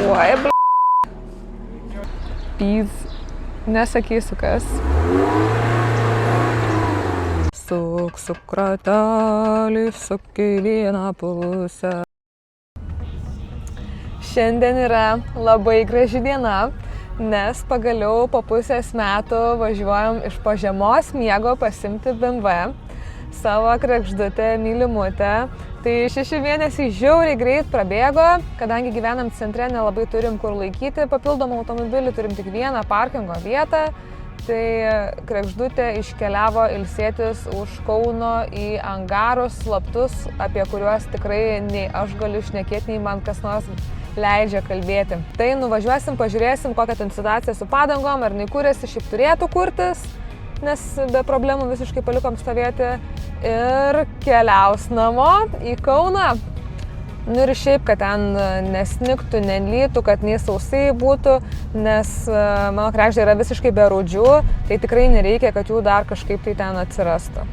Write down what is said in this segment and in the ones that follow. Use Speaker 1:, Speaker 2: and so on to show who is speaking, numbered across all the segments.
Speaker 1: Oi, Pyz. Nesakysiu kas. Suk kratelį, suk į vieną pusę. Šiandien yra labai graži diena, nes pagaliau po pusės metų važiuojam iš po žiemos miego pasimti BMW, savo kregždutę mylimutę. Tai 6 mėnesiai žiauriai greit prabėgo, kadangi gyvenam centre, nelabai turim kur laikyti papildomą automobilį, turim tik vieną parkingo vietą. Tai kregždutė iškeliavo ilsėtis už Kauno į angarus slaptus, apie kuriuos tikrai nei aš galiu šnekėti, nei man kas nors leidžia kalbėti. Tai nuvažiuosim, pažiūrėsim, kokią ten situaciją su padangom, ar jinai kūrėsi, šiaip turėtų kurtis, nes be problemų visiškai palikom stovėti. Ir keliaus namo į Kauną. Nu ir šiaip, kad ten nesnigtų, nelytų, kad nei sausai būtų, nes mano kregždė yra visiškai be rūdžių, tai tikrai nereikia, kad jų dar kažkaip tai ten atsirastų.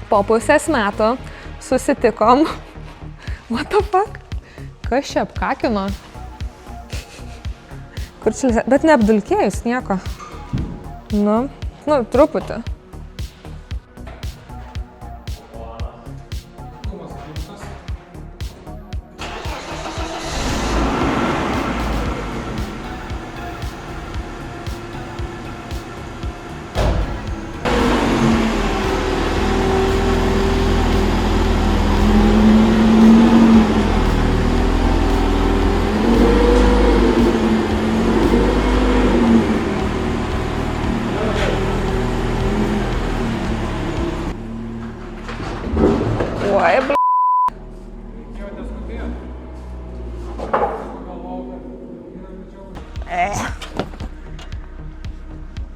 Speaker 1: Po pusės metų susitikom. What the fuck? Kas čia apkakino? Kur čia, bet neapdulkėjus nieko. Nu, truputį.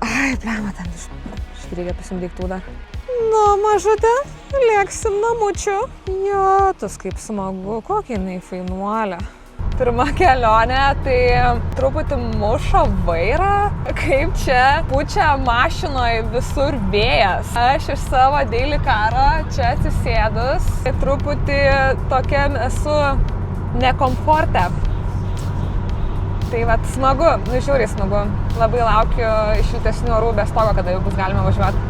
Speaker 1: Ai, blema, ten reikia pasimdaiktų dar. Nu, mažutė, lėksim namučių. Jo, tas kaip smagu, kokia jinai fainuolė. Pirma kelionė, tai truputį muša vairą, kaip čia pučia mašinoje visur vėjas. Aš iš savo daily karo čia atsisėdus, truputį tokiam esu nekomforte. Tai vat smagu, žiauriai smagu. Labai laukiu šiltesnių orų be stogo, kada jau bus galima važiuoti.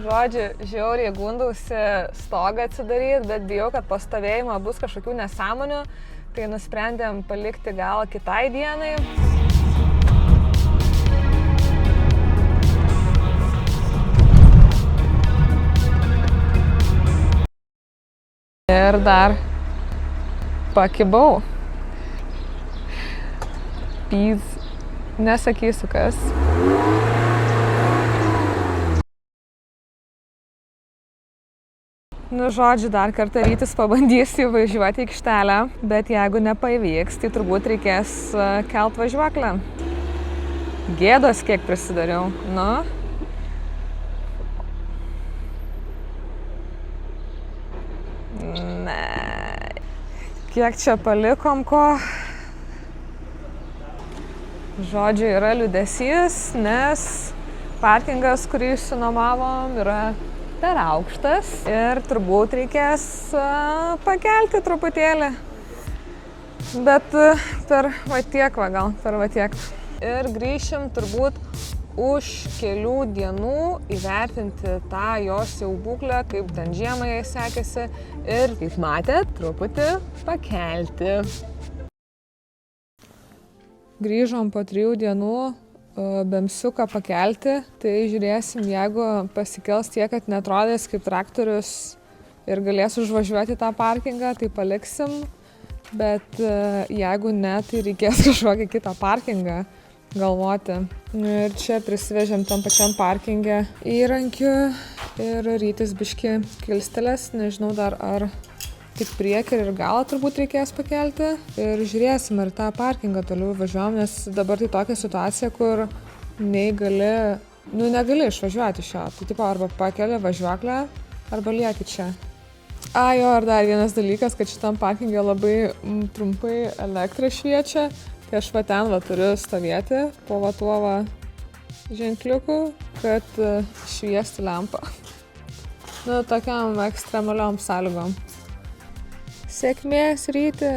Speaker 1: Žodžiu, žiauriai gundausi stogą atsidaryti, bet bijau, kad po stovėjimo bus kažkokių nesąmonių. Tai nusprendėm palikti gal kitai dienai. Ir dar pakibau. Pyz. Nesakysiu kas. Nu, žodžiu, dar kartą rytis pabandysiu važiuoti į aikštelę, bet jeigu nepavyks, tai turbūt reikės kelt važiuoklę. Gėdos kiek prisidariau, nu. Ne. Kiek čia palikom ko? Žodžiu, yra liūdesys, nes parkingas, kurį išsinuomavom, yra per aukštas ir turbūt reikės pakelti truputėlį. Bet per va tiek, per va tiek. Ir grįšim turbūt už kelių dienų įvertinti tą jos jau būklę, kaip ten žiemą jai sekėsi ir, kaip matėt, truputį pakelti. Grįžom po 3 dienų bemsiuką pakelti, tai žiūrėsim, jeigu pasikels tiek, kad netrodės kaip traktorius ir galės užvažiuoti tą parkingą, tai paliksim, bet jeigu ne, tai reikės kažkokį kitą parkingą galvoti. Ir čia prisivežėm tam pačiam parkingę įrankių ir rytis biški kilstelės, nežinau dar ar tik priekį ir galą turbūt reikės pakelti. Ir žiūrėsim, ar tą parkingą toliau važiuojam, nes dabar tai tokia situacija, kur negali išvažiuoti iš jo. Tai tipo arba pakeli važiuoklę, arba lieki čia. Jo, ir dar vienas dalykas, kad šitam parkingė labai trumpai elektra šviečia. Tai aš va ten turiu stovėti po tuo ženkliuku, kad šviesti lempą. Nu, tokiam ekstremaliom sąlygom. Sėkmės, Ryti!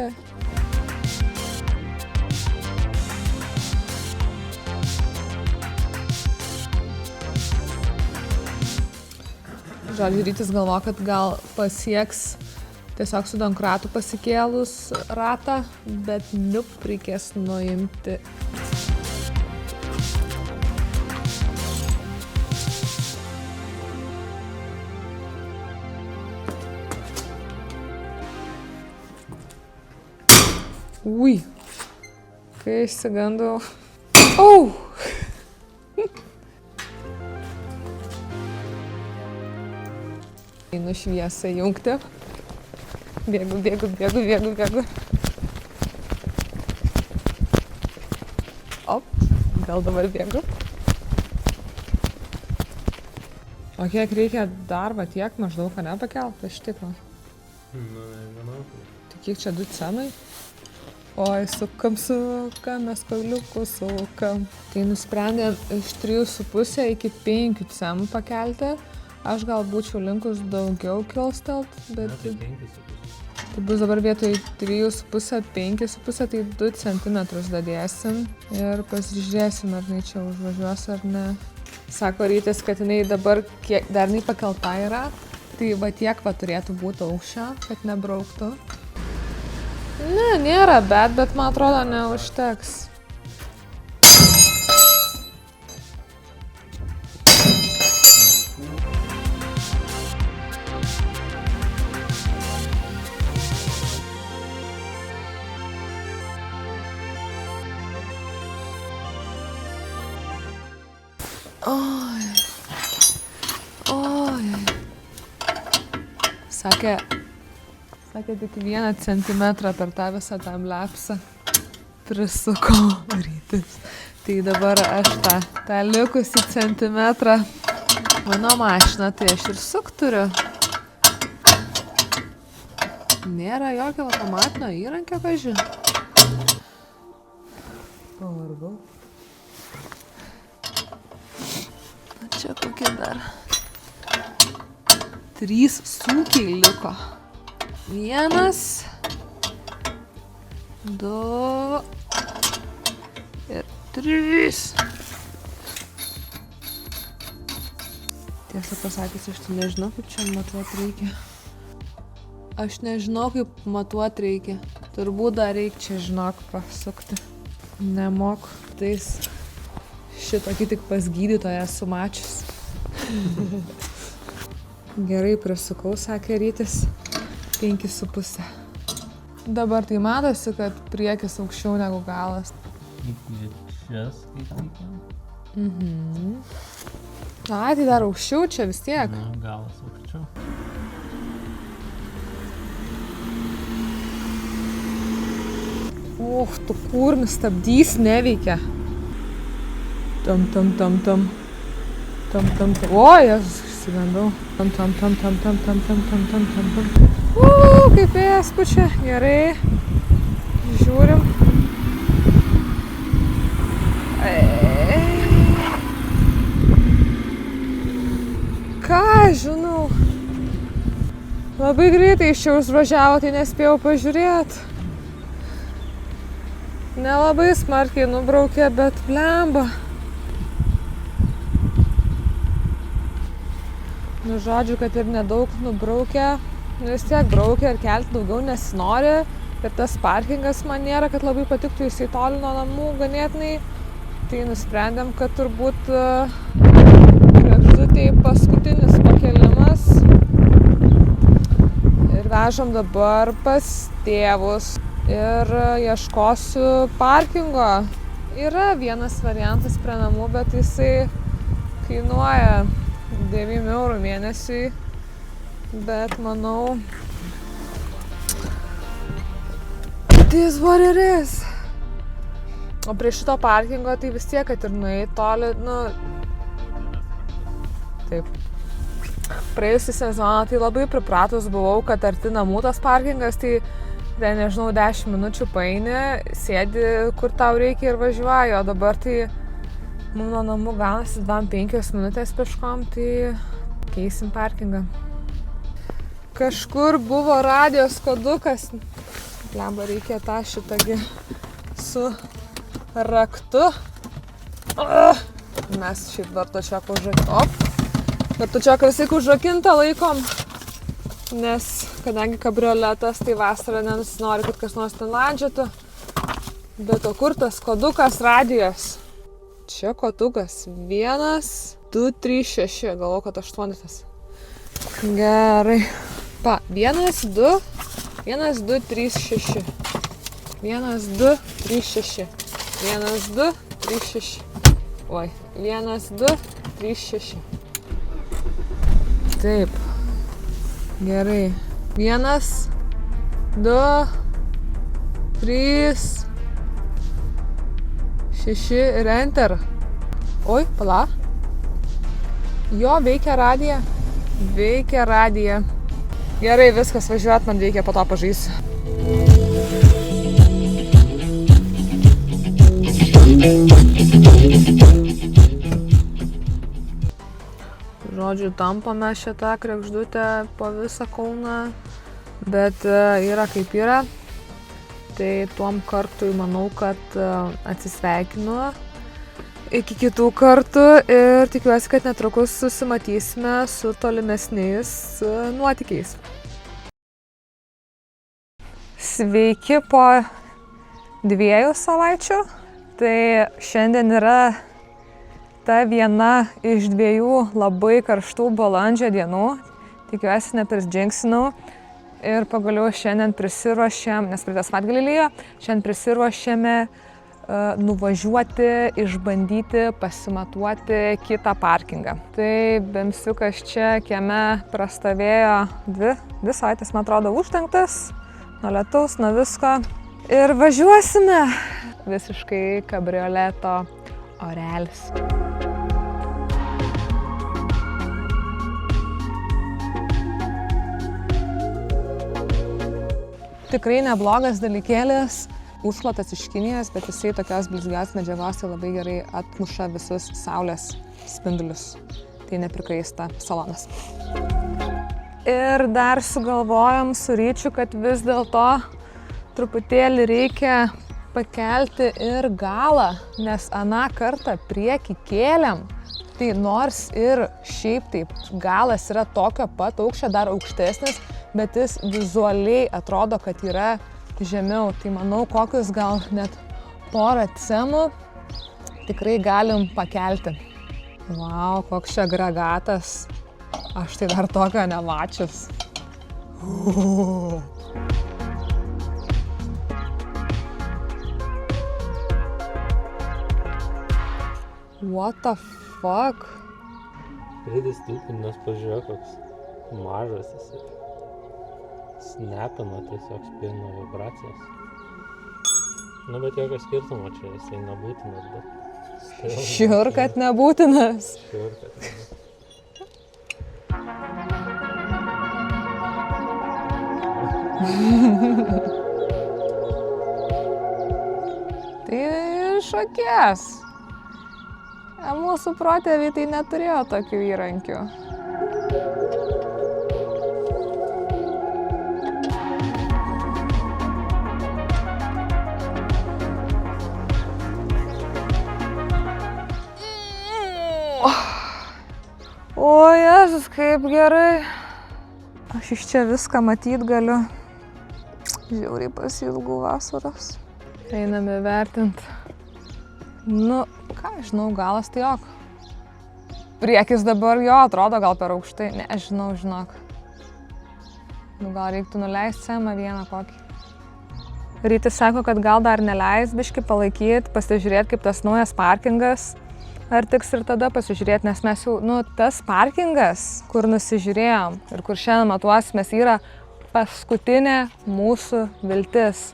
Speaker 1: Žodžiu, Rytis galvo, kad gal pasieks tiesiog su donkratu pasikėlus ratą, bet reikės nuimti. Ui, kai išsigandau. Au! Einu šviesą jungti. Bėgu. Op, gal dabar bėgu. O kiek reikia dar, va tiek maždaug, ane pakelti iš tikro?
Speaker 2: Nu, nežinau.
Speaker 1: Tai kiek čia 2 centai? Oi, sukam, mes kauliukų sukam. Tai nusprendėm iš 3,5 iki 5 centų pakelti. Aš gal būčiau linkus daugiau kilstelt, bet... Tai bus dabar vietoj 3,5, 5,5, tai 2 centimetrus dadėsim ir pasižiūrėsim, ar jinai čia užvažiuos ar ne. Sako Rytis, kad jinai dabar kiek dar jinai pakelta yra, tai va tiek va turėtų būti aukščio, kad nebrauktų. Ne, nėra, bet man atrodo neužteks. Oi. Sakė tik 1 centimetrą per tą visą tam lepsą prisuko Rytis. Tai dabar aš tą likusį centimetrą mano mašiną, tai aš ir suk turiu. Nėra jokio automatinio įrankio, kaži. Pavargau. Čia kokie dar 3 sūkiai liko. 1, 2 ir 3. Tiesą pasakius, aš tai nežinau, kaip čia matuoti reikia. Aš nežinau, kaip matuoti reikia. Turbūt dar reikia čia, žinok, pasukti. Nemoku. Tais šitokį tik pas gydytoją esu mačius. Gerai prisukau, sakė Rytis. 5,5. Dabar tai matosi, kad priekis aukščiau negu galas.
Speaker 2: Šias kaip reikia?
Speaker 1: Ai, tai dar aukščiau čia vis tiek.
Speaker 2: Na, galas aukščiau.
Speaker 1: Tu kurmis stabdys neveikia. Tam. Oi, aš išsigandau. Tam. Kaip vėjas pučia. Gerai. Žiūrim. Ką žinau. Labai greitai iš čia užvažiavo, tai nespėjau pažiūrėti. Nelabai smarkiai nubraukė, bet blemba. Nu, žodžiu, kad ir nedaug nubraukė. Vis tiek braukė ir kelti daugiau nesinori. Ir tas parkingas man nėra, kad labai patiktų, jisai toli nuo namų ganėtinai. Tai nusprendėm, kad turbūt kregždutei paskutinis pakelimas. Ir vežam dabar pas tėvus. Ir ieškosiu parkingo. Yra vienas variantas prie namų, bet jisai kainuoja 9 eurų mėnesiui. Bet manau, it is what it is. O prie šito parkingo tai vis tiek, kad ir nueit toli, taip. Praėjusį sezoną tai labai pripratus buvau, kad arti namų tas parkingas, tai nežinau, 10 minučių paeini, sėdi, kur tau reikia ir važiuoji, o dabar tai nuo namų gaunasi 2-5 minutės peškom, tai keisim parkingą. Kažkur buvo radijos kodukas. Lemba, reikia tą šitągi su raktu. Mes šiaip vartočioką visai užrakintą laikom. Nes kadangi kabrioletas, tai vasarą nenusinori, kad kas nors ten landžiotų. Bet o kur tas kodukas radijos? Čia kodukas 1, 2, 3, 6. Galvoju, kad 8. Gerai. 1, 2, 3, 6. 1, 2, 3, 6. 1, 2, 3, 6. Oi. 1, 2, 3, 6. Taip. Gerai. 1, 2, 3, 6 ir enter. Oi, pala. Jo, veikia radija. Veikia radija. Gerai, viskas, važiuot, man reikia, po to pažaisiu. Žodžiu, tampame šitą kregždutę po visą Kauną, bet yra kaip yra. Tai tuom kartui manau, kad atsisveikinu. Iki kitų kartų ir tikiuosi, kad netrukus susimatysime su tolimesniais nuotykiais. Sveiki po 2 savaičių. Tai šiandien yra ta viena iš 2 labai karštų balandžio dienų. Tikiuosi, neperžingsinau. Ir pagaliau šiandien prisiruošėm, nes praeitą savaitgalį lijo, šiandien prisiruošėme nuvažiuoti, išbandyti, pasimatuoti kitą parkingą. Tai bemsiukas čia kieme prastovėjo 2 savaitės, man atrodo, uždengtas, nuo lietaus, nuo visko. Ir važiuosime. Visiškai kabrioleto orelis. Tikrai neblogas dalykėlis, užklotas iš Kinijos, bet jisai tokios blizgios medžiagos tai labai gerai atmuša visus saulės spindulius. Tai neprikaista salonas. Ir dar sugalvojom su Ryčiu, kad vis dėlto truputėlį reikia pakelti ir galą, nes aną kartą priekį kėlėm. Tai nors ir šiaip taip galas yra tokio pat aukščio, dar aukštesnis, bet jis vizualiai atrodo, kad yra žemiau. Tai manau, kokius gal net 1 cemų tikrai galim pakelti. Vau, koks čia agregatas. Aš tai dar tokio nemačius. What the fuck?
Speaker 2: Pridės stulpinas, pažiūrėk, koks mažas jisai. Snapina tiesiog spėno vibracijas. Nu, bet jokio skirtumo čia, jisai nebūtinas, bet...
Speaker 1: Šiur, kad nebūtinas.
Speaker 2: Šiur, kad nebūtinas.
Speaker 1: Tai šokės. Mūsų protėviai tai neturėjo tokių įrankių. O Jėzus, kaip gerai. Aš iš čia viską matyt galiu. Žiauriai pasiilgau vasaros. Einame vertint. Nu, ką žinau, galas tai jok. Priekis dabar jo atrodo gal per aukštai. Nežinau, žinok. Nu, gal reiktų nuleisti semą vieną kokį. Rytis sako, kad gal dar neleis biškį palaikyti, pasižiūrėti, kaip tas naujas parkingas. Ar tiks ir tada pasižiūrėti, nes mes jau, nu, tas parkingas, kur nusižiūrėjom ir kur šiandien matuosimės, yra paskutinė mūsų viltis.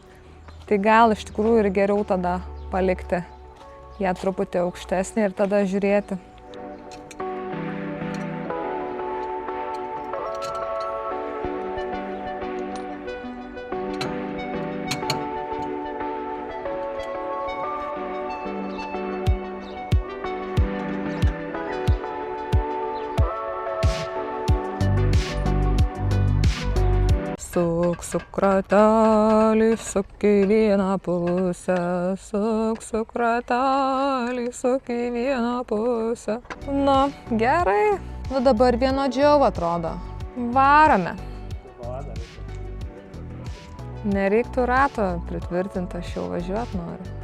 Speaker 1: Tai gal iš tikrųjų ir geriau tada palikti ją truputį aukštesnį ir tada žiūrėti. Suk ratelį, suk į vieną pusę, suk ratelį, suk į vieną pusę. Nu, gerai. Nu dabar vienodžiau atrodo. Varome. Nereiktų rato pritvirtinti, aš jau važiuot noriu.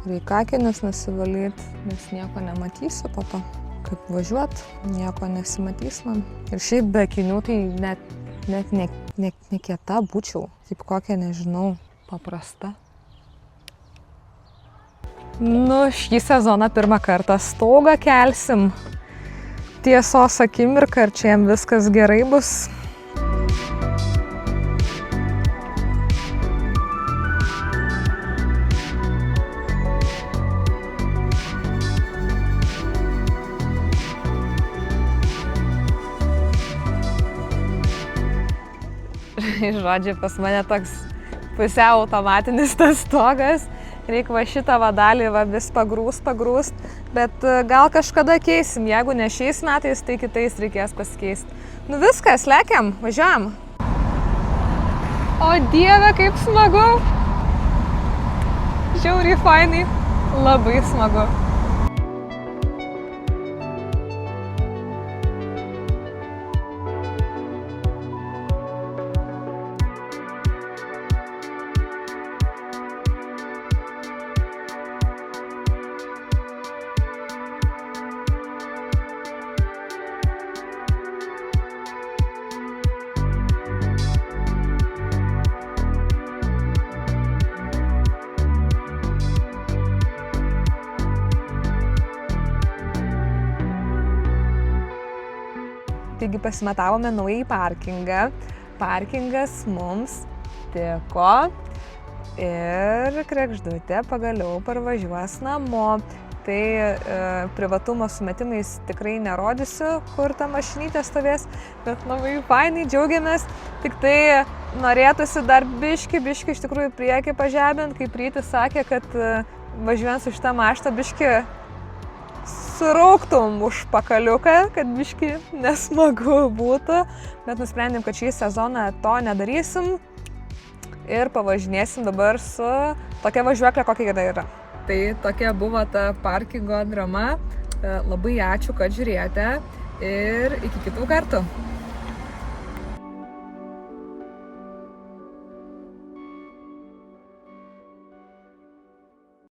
Speaker 1: Reikia akinius nusivalyti, nes nieko nematysiu po to. Kaip važiuot, nieko nesimatys man. Ir šiaip be akinių tai net ne kieta būčiau. Taip kokia, nežinau, paprasta. Nu, šį sezoną pirmą kartą stogą kelsim. Tiesos akimirką, ir čia jam viskas gerai bus. Žodžiu, pas mane toks pusiau automatinis tas stogas. Reikia va šitą vadalį vis pagrūst, bet gal kažkada keisim. Jeigu ne šiais metais, tai kitais reikės pasikeisti. Nu viskas, lekiam, važiuojam. O Dieve, kaip smagu. Žiauriai fainai, labai smagu. Taigi pasimatavome naujai parkingą. Parkingas mums tiko ir Kregždutė pagaliau parvažiuos namo. Tai privatumo sumetimais tikrai nerodysiu, kur ta mašinytė stovės, bet labai fainai džiaugiamės. Tik tai norėtųsi dar biški iš tikrųjų priekį pažemint, kaip Rytis sakė, kad važiuojant su šitą maštą biški surauktum už pakaliuką, kad biški nesmagu būtų, bet nusprendėm, kad šį sezoną to nedarysim ir pavažinėsim dabar su tokia važiuoklė, kokia yra. Tai tokia buvo ta parkingo drama. Labai ačiū, kad žiūrėjote ir iki kitų kartų.